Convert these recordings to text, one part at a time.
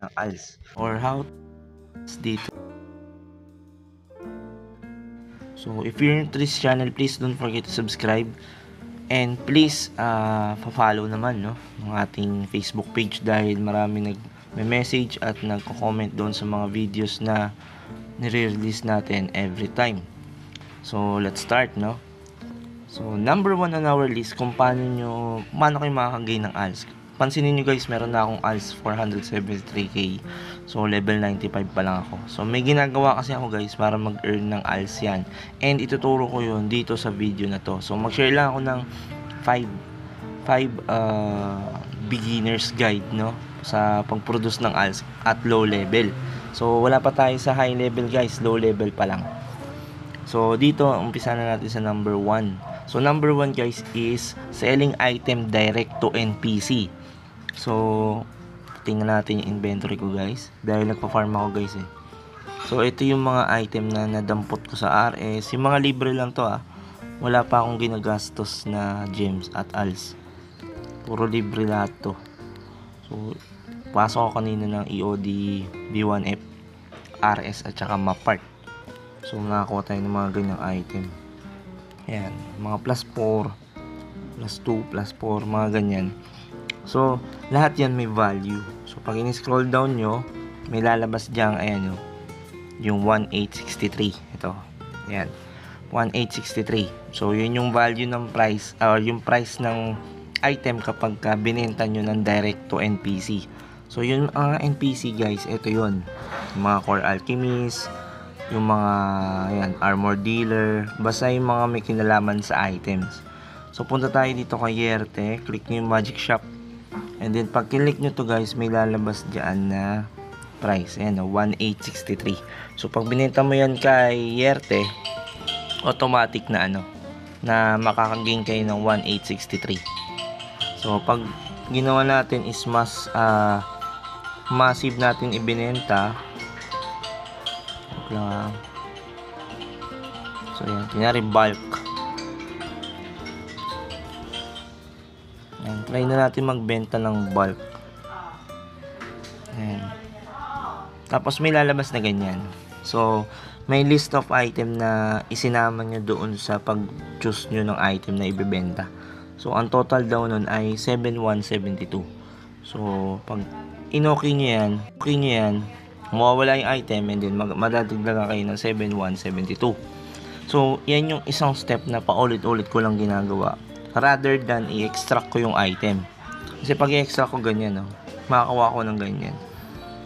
ng ALS or how dito. So if you're new to this channel, please don't forget to subscribe and please follow naman ng ating Facebook page dahil marami nag-message at nagko-comment doon sa mga videos na nire-release natin every time. So let's start So number 1 on our list kung paano kayo makakagain ng ALS. Pansinin nyo guys, meron na akong ALS 473k. So level 95 pa lang ako. So may ginagawa kasi ako guys para mag-earn ng ALS yan. And ituturo ko yun dito sa video na to. So mag-share lang ako ng 5 beginners guide sa pag-produce ng ALS at low level. So wala pa tayo sa high level guys, low level pa lang. So dito umpisa na natin sa number 1. So number 1 guys is selling item direct to NPC. So tingnan natin yung inventory ko guys dahil nagpa-farm ako guys So ito yung mga item na nadampot ko sa RS. Yung mga libre lang to Wala pa akong ginagastos na gems at ALS. Puro libre lahat to. So pasok ako kanina ng EOD B1F, RS at saka Mapart. So nakakuha tayo ng mga ganyang item. Ayan, mga plus 4, plus 2, plus 4, mga ganyan. So, lahat yan may value. So, pag in-scroll down nyo, may lalabas dyan, ayan yung 1863. Ito, ayan, 1863. So, yun yung value ng price, or yung price ng item kapag binenta nyo ng direct to NPC. So, yung NPC guys, ito yun. Yung mga Core Alchemist, yung mga armor dealer, basta yung mga may kinalaman sa items. So punta tayo dito kay Yerte, click nyo yung magic shop, and then pag click nyo to guys, may lalabas dyan na price, ayan 1863. So pag binenta mo yan kay Yerte, automatic na na makakagain kayo ng 1863. So pag ginawa natin is mas massive natin ibinenta lang. So yan, kunyari bulk. Ayan, try na natin magbenta ng bulk. Ayan. Tapos may lalabas na ganyan. So may list of item na isinama nyo doon sa pag-choose nyo ng item na ibebenta. So ang total daw nun ay 7172. So pag in-okay nyo yan, mawawala yung item and then madadagdagan kayo ng 7172. So yan yung isang step na paulit-ulit ko lang ginagawa rather than i-extract ko yung item. Kasi pag i-extract ko ganyan makakakuha ko ng ganyan.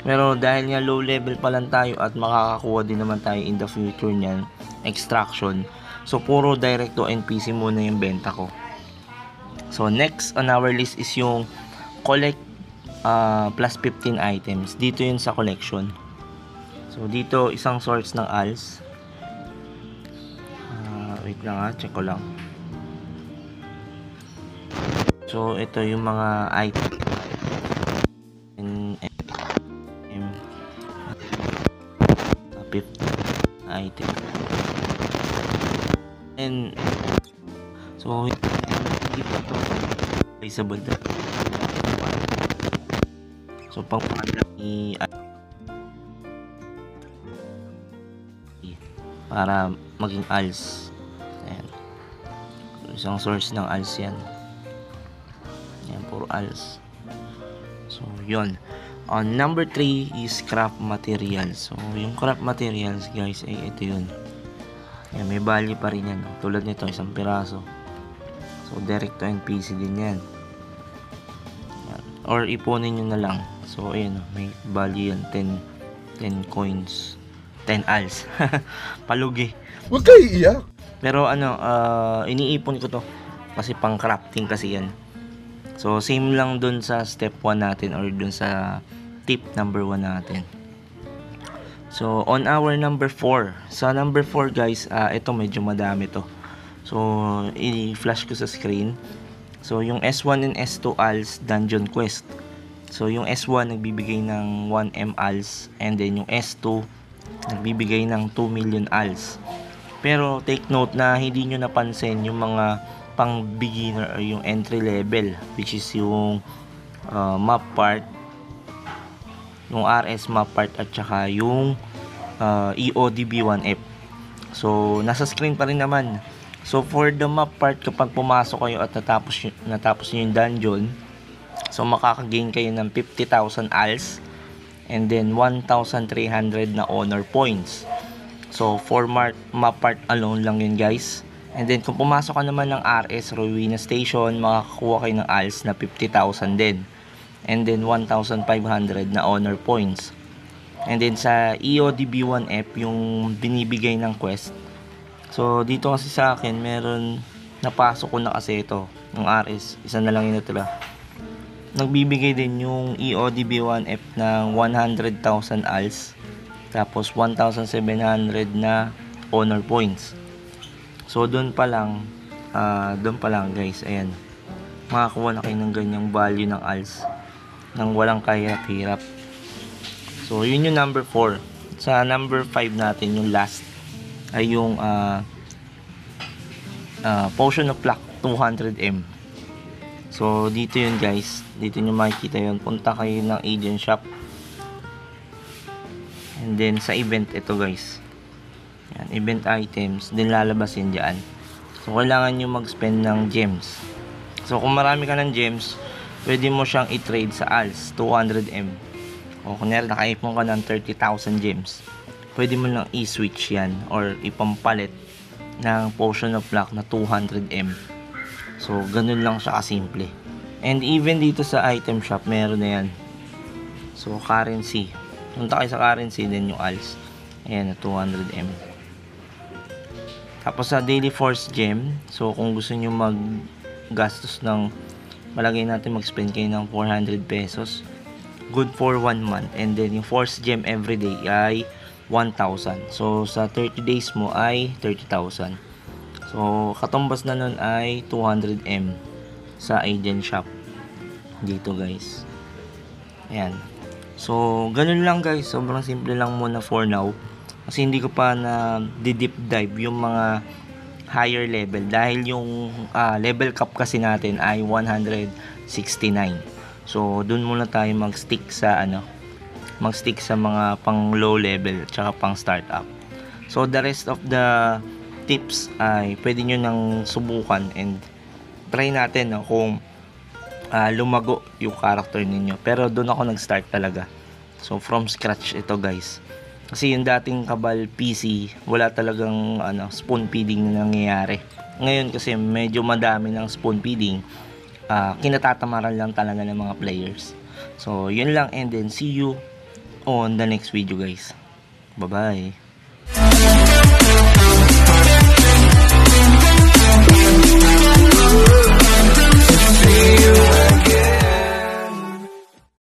Pero dahil nga low level pa lang tayo at makakakuha din naman tayo in the future niyan, extraction. So puro direct to NPC muna yung benta ko. So next on our list is yung collect plus 15 items. Dito yun sa collection. So dito isang source ng ALS. Wait lang check ko lang. So ito yung mga item. 15 item. And so hindi pa to visible na. So pang para maging ALS. Ayan. Isang source ng ALS yan. Ayan, puro ALS. So yun. On number 3 is craft materials. So yung craft materials guys ay ito yun. Ayan, may value pa rin yan. Tulad nito, isang piraso. So direct to NPC din yan. Ayan. Or ipunin nyo na lang. So ayun, may value yan. 10 coins. 10 ALS. Palugi. Huwag kayo iiyak. Pero iniipon ko to. Kasi pang crafting kasi yan. So same lang dun sa step 1 natin or dun sa tip number 1 natin. So on our number 4. Sa number 4 guys, ito medyo madami to. So i-flash ko sa screen. So yung S1 and S2 ALS Dungeon Quest. So yung S1 nagbibigay ng 1M ALS and then yung S2 nagbibigay ng 2 million ALS. Pero take note na hindi nyo napansin yung mga pang beginner or yung entry level, which is yung map part yung RS map part at saka yung EODB1F. So nasa screen pa rin naman. So for the map part, kapag pumasok kayo at natapos nyo yung dungeon, so makakagain kayo ng 50,000 ALS and then 1,300 na honor points. So for map part alone lang yun guys. And then kung pumasok ka naman ng RS Rowena Station, makakakuha kayo ng ALS na 50,000 din. And then 1,500 na honor points. And then sa EODB1F, yung binibigay ng quest. So dito kasi sa akin, meron, napasok ko na kasi ito, yung RS, isa na lang yun natira. Nagbibigay din yung EODB1F ng 100,000 ALS, tapos 1,700 na honor points. So doon pa lang guys, ayan, makakuha na kayo ng ganyang value ng ALS nang walang kahirap-hirap. So yun yung number 4. Sa number 5 natin, yung last, ay yung Potion of Luck 200M. So dito yun guys, dito nyo makikita yun. Punta kayo ng agent shop, and then sa event, ito guys, yan, event items, din lalabas yun dyan. So kailangan nyo mag-spend ng gems. So kung marami ka ng gems, pwede mo siyang i-trade sa ALS 200M. O kunyari nakaipon ka ng 30,000 gems, pwede mo lang i-switch yan or ipampalit ng Potion of Luck na 200M. So ganun lang siya kasimple. And even dito sa item shop, meron na yan. So currency, punta kayo sa currency, din yung ALS, ayan na 200M. Tapos sa daily force gem, so kung gusto nyo maggastos ng, malagay natin mag-spend kayo ng 400 pesos, good for 1 month. And then yung force gem everyday ay 1,000. So sa 30 days mo ay 30,000. So katumbas na nun ay 200M sa agent shop dito guys. Ayan. So ganun lang guys, sobrang simple lang muna for now, kasi hindi ko pa na deep dive yung mga higher level, dahil yung level cap kasi natin ay 169. So dun muna tayo mag-stick sa mga pang low level tsaka pang startup. So the rest of the tips ay pwede nyo nang subukan and try natin kung lumago yung character ninyo. Pero doon ako nag-start talaga. So from scratch ito guys. Kasi yung dating Kabal PC, wala talagang spoon feeding na nangyayari. Ngayon kasi medyo madami ng spoon feeding, kinatatamaran lang talaga ng mga players. So yun lang, and then see you on the next video guys. Bye bye.